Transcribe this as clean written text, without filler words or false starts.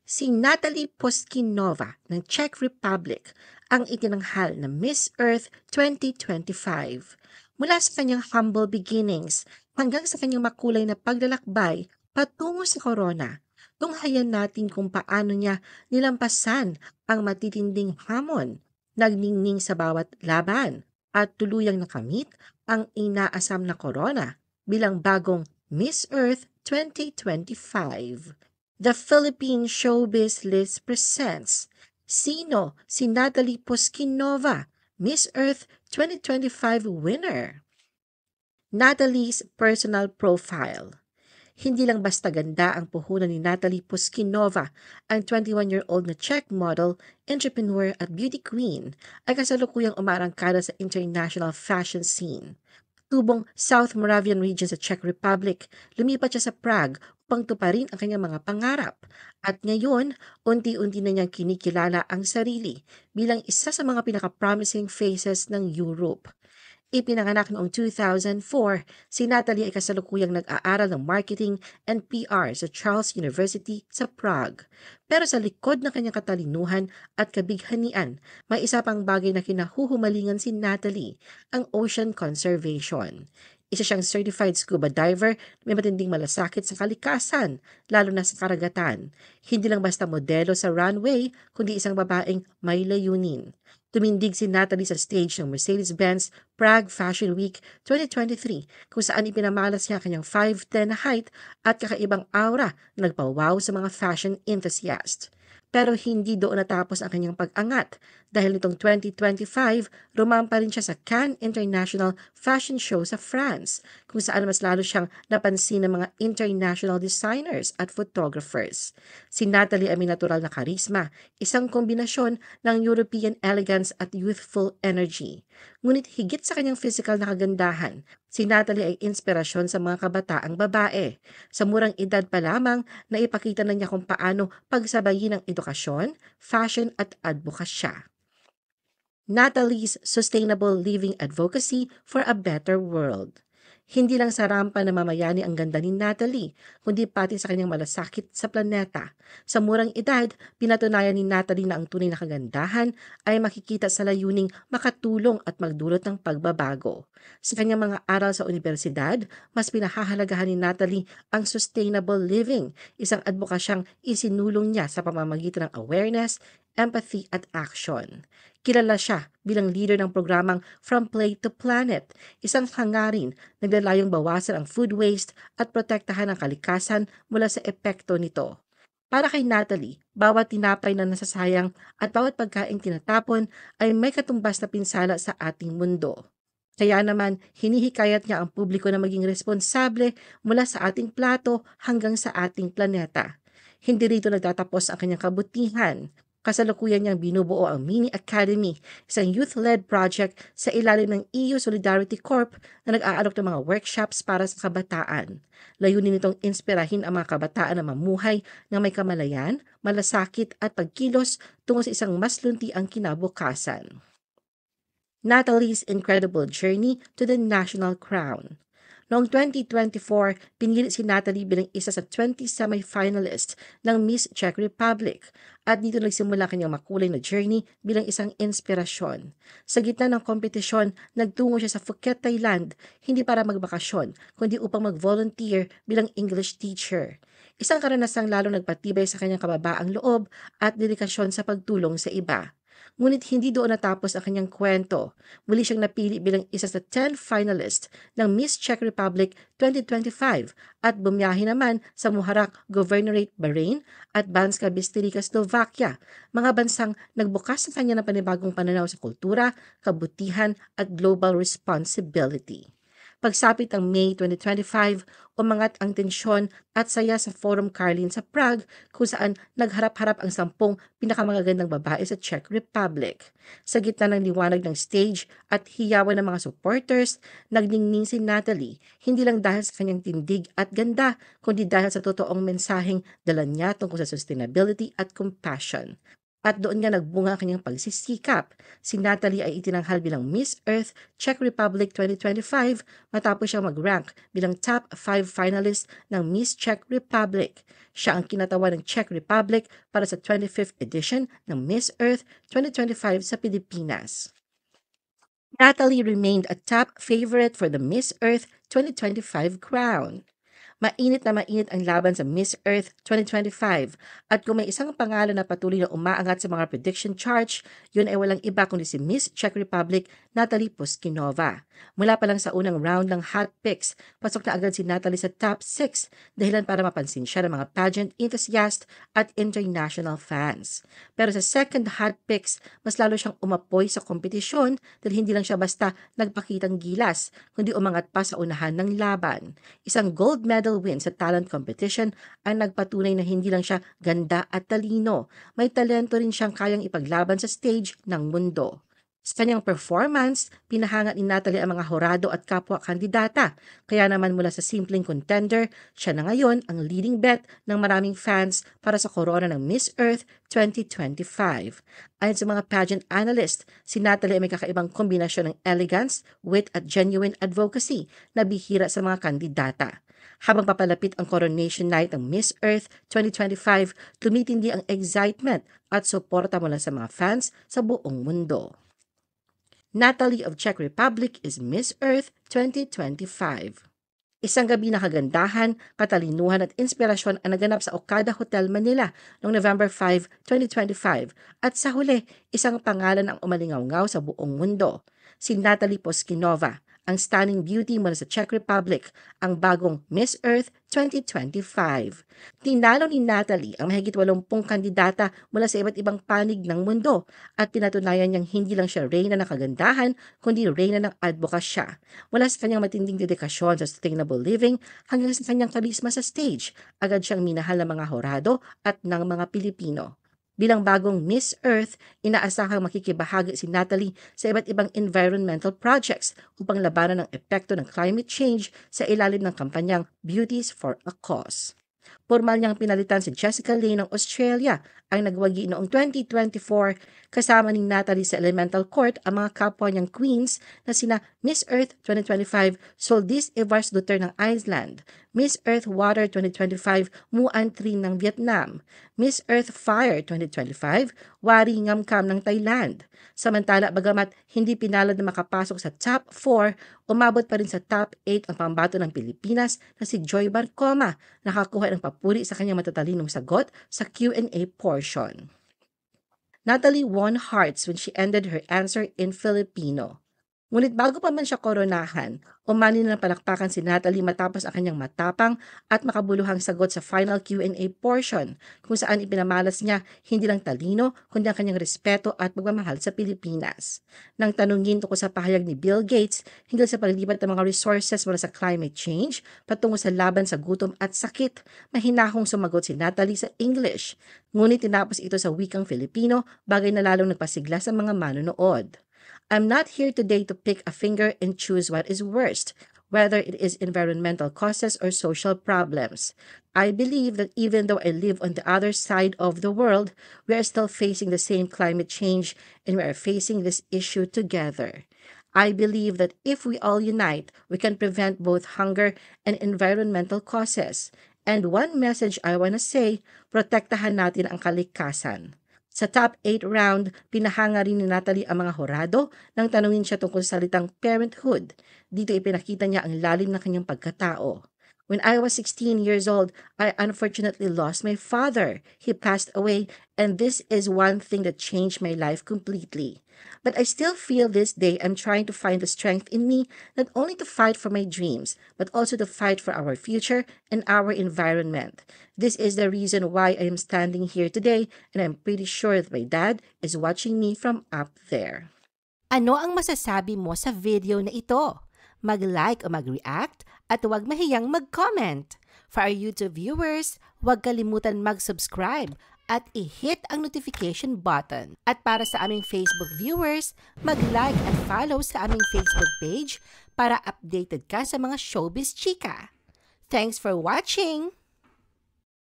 Si Natalie Poskinova ng Czech Republic ang itinanghal na Miss Earth 2025. Mula sa kanyang humble beginnings hanggang sa kanyang makulay na paglalakbay patungo sa corona, tunghayan natin kung paano niya nilampasan ang matitinding hamon, nagningning sa bawat laban, at tuluyang nakamit ang inaasam na corona bilang bagong Miss Earth 2025. The Philippine Showbiz List presents Sino si Natalie Poskinova, Miss Earth 2025 winner? Natalie's personal profile. Hindi lang basta ganda ang puhunan ni Natalie Poskinova, ang 21-year-old na Czech model, entrepreneur at beauty queen, ay kasalukuyang umarangkada sa international fashion scene. Tubong South Moravian region sa Czech Republic, lumipat siya sa Prague upang tuparin ang kanyang mga pangarap. At ngayon, unti-unti na niyang kinikilala ang sarili bilang isa sa mga pinaka-promising faces ng Europe. Ipinanganak noong 2004, si Natalie ay kasalukuyang nag-aaral ng marketing and PR sa Charles University sa Prague. Pero sa likod ng kanyang katalinuhan at kabighanian, may isa pang bagay na kinahuhumalingan si Natalie, ang ocean conservation. Isa siyang certified scuba diver, may matinding malasakit sa kalikasan, lalo na sa karagatan. Hindi lang basta modelo sa runway, kundi isang babaeng may layunin. Tumindig si Natalie sa stage ng Mercedes-Benz Prague Fashion Week 2023 kung saan ipinamalas niya kanyang 5'10 na height at kakaibang aura na nagpawaw sa mga fashion enthusiasts. Pero hindi doon natapos ang kanyang pag-angat dahil nitong 2025, rumampa rin siya sa Cannes International Fashion Show sa France kung saan mas lalo siyang napansin ng mga international designers at photographers. Si Natalie ay may natural na karisma, isang kombinasyon ng European elegance at youthful energy. Ngunit higit sa kanyang physical na kagandahan, si Natalie ay inspirasyon sa mga kabataang babae. Sa murang edad pa lamang, naipakita na niya kung paano pagsabayin ang edukasyon, fashion at advokasya. Natalie's Sustainable Living Advocacy for a Better World. Hindi lang sa rampa na mamayani ang ganda ni Natalie, kundi pati sa kanyang malasakit sa planeta. Sa murang edad, pinatunayan ni Natalie na ang tunay na kagandahan ay makikita sa layuning makatulong at magdulot ng pagbabago. Sa kanyang mga aral sa universidad, mas pinahahalagahan ni Natalie ang sustainable living, isang advokasyang isinulong niya sa pamamagitan ng awareness, empathy at action. Kilala siya bilang leader ng programang From Plate to Planet, isang hangarin naglalayong bawasan ang food waste at protektahan ang kalikasan mula sa epekto nito. Para kay Natalie, bawat tinapay na nasasayang at bawat pagkaing tinatapon ay may katumbas na pinsala sa ating mundo. Kaya naman, hinihikayat niya ang publiko na maging responsable mula sa ating plato hanggang sa ating planeta. Hindi rito nagtatapos ang kanyang kabutihan. Kasalukuyan niyang binubuo ang Mini Academy, isang youth-led project sa ilalim ng EU Solidarity Corp na nag-aalok ng mga workshops para sa kabataan. Layunin nitong inspirahin ang mga kabataan na mamuhay ng may kamalayan, malasakit at pagkilos tungo sa isang mas luntiang kinabukasan. Natalie's Incredible Journey to the National Crown. Noong 2024, pinili si Natalie bilang isa sa 20 semi-finalists ng Miss Czech Republic at dito nagsimula kanyang makulay na journey bilang isang inspirasyon. Sa gitna ng kompetisyon, nagtungo siya sa Phuket, Thailand, hindi para magbakasyon, kundi upang mag-volunteer bilang English teacher. Isang karanasang lalo nagpatibay sa kanyang kababaang loob at dedikasyon sa pagtulong sa iba. Ngunit hindi doon natapos ang kanyang kwento. Muli siyang napili bilang isa sa 10 finalists ng Miss Czech Republic 2025 at bumiyahe naman sa Muharraq Governorate, Bahrain at Banska Bystrica, Slovakia, mga bansang nagbukas sa kanya ng panibagong pananaw sa kultura, kabutihan at global responsibility. Pagsapit ng May 2025, umangat ang tensyon at saya sa Forum Karlin sa Prague kung saan nagharap-harap ang 10 pinakamagagandang babae sa Czech Republic. Sa gitna ng liwanag ng stage at hiyawan ng mga supporters, nagningning si Natalie, hindi lang dahil sa kanyang tindig at ganda, kundi dahil sa totoong mensaheng dala niya tungkol sa sustainability at compassion. at doon nga nagbunga ang kanyang pagsisikap. Si Natalie ay itinanghal bilang Miss Earth Czech Republic 2025 matapos siyang mag-rank bilang top 5 finalist ng Miss Czech Republic. Siya ang kinatawa ng Czech Republic para sa 25th edition ng Miss Earth 2025 sa Pilipinas. Natalie remained a top favorite for the Miss Earth 2025 crown. Mainit na mainit ang laban sa Miss Earth 2025 at kung may isang pangalan na patuloy na umaangat sa mga prediction charts, yun ay walang iba kundi si Miss Czech Republic Natalie Puskinova. Mula pa lang sa unang round ng Hot Picks, pasok na agad si Natalie sa top 6 dahilan para mapansin siya ng mga pageant enthusiast at international fans. Pero sa second Hot Picks, mas lalo siyang umapoy sa kompetisyon dahil hindi lang siya basta nagpakitang gilas, kundi umangat pa sa unahan ng laban. Isang gold medal win sa talent competition ang nagpatunay na hindi lang siya ganda at talino, may talento rin siyang kayang ipaglaban sa stage ng mundo. Sa kanyang performance, pinahangat ni Natalie ang mga horado at kapwa kandidata, kaya naman mula sa simpleng contender, siya na ngayon ang leading bet ng maraming fans para sa korona ng Miss Earth 2025. Ayon sa mga pageant analyst, si Natalie ay may kakaibang kombinasyon ng elegance, wit at genuine advocacy na bihira sa mga kandidata. Habang papalapit ang coronation night ng Miss Earth 2025, tumitindi ang excitement at suporta mula sa mga fans sa buong mundo. Natalie of Czech Republic is Miss Earth 2025. Isang gabi na kagandahan, katalinuhan at inspirasyon ang naganap sa Okada Hotel Manila noong November 5, 2025 at sa huli, isang pangalan ang umalingaw-ngaw sa buong mundo. Si Natalie Puskinova, ang stunning beauty mula sa Czech Republic, ang bagong Miss Earth 2025. Tinalo ni Natalie ang mahigit 80 kandidata mula sa iba't ibang panig ng mundo at pinatunayan niyang hindi lang siya reyna ng kagandahan kundi reyna ng advokasya. Mula sa kanyang matinding dedikasyon sa sustainable living hanggang sa kanyang karisma sa stage, agad siyang minahal ng mga horado at ng mga Pilipino. Bilang bagong Miss Earth, inaasahang makikibahagi si Natalie sa iba't ibang environmental projects upang labanan ang epekto ng climate change sa ilalim ng kampanyang Beauties for a Cause. Formal niyang pinalitan si Jessica Lane ng Australia ang nagwagi noong 2024 kasama ni Natalie sa Elemental Court ang mga kapwa niyang queens na sina Miss Earth 2025 Soldis Evarsdotter ng Iceland, Miss Earth Water 2025 Muan Trin ng Vietnam, Miss Earth Fire 2025 Wari Ngamkam ng Thailand. Samantala, bagamat hindi pinalad na makapasok sa top 4, umabot pa rin sa top 8 ang pambato ng Pilipinas na si Joy Barcoma, nakakuha ng papuri sa kanyang matatalinong sagot sa Q&A portion. Natalie won hearts when she ended her answer in Filipino. Ngunit bago pa man siya koronahan, umani na ng palakpakan si Natalie matapos ang kanyang matapang at makabuluhang sagot sa final Q&A portion kung saan ipinamalas niya hindi lang talino kundi ang kanyang respeto at pagmamahal sa Pilipinas. Nang tanungin tungkol sa pahayag ni Bill Gates hinggil sa paglipat ng mga resources mula sa climate change patungo sa laban sa gutom at sakit, mahinahong sumagot si Natalie sa English. Ngunit tinapos ito sa wikang Filipino, bagay na lalong nagpasigla sa mga manonood. I'm not here today to pick a finger and choose what is worst, whether it is environmental causes or social problems. I believe that even though I live on the other side of the world, we are still facing the same climate change and we are facing this issue together. I believe that if we all unite, we can prevent both hunger and environmental causes. And one message I want to say, protektahan natin ang kalikasan. Sa top 8 round, pinahanga rin ni Natalie ang mga horado nang tanungin siya tungkol sa salitang parenthood. Dito ipinakita niya ang lalim ng kanyang pagkatao. When I was 16 years old, I unfortunately lost my father. He passed away, and this is one thing that changed my life completely. But I still feel this day I'm trying to find the strength in me not only to fight for my dreams, but also to fight for our future and our environment. This is the reason why I am standing here today, and I'm pretty sure that my dad is watching me from up there. Ano ang masasabi mo sa video na ito? Mag-like o mag-react at huwag mahiyang mag-comment. For our YouTube viewers, huwag kalimutan mag-subscribe at i-hit ang notification button. At para sa aming Facebook viewers, mag-like at follow sa aming Facebook page para updated ka sa mga showbiz chika. Thanks for watching!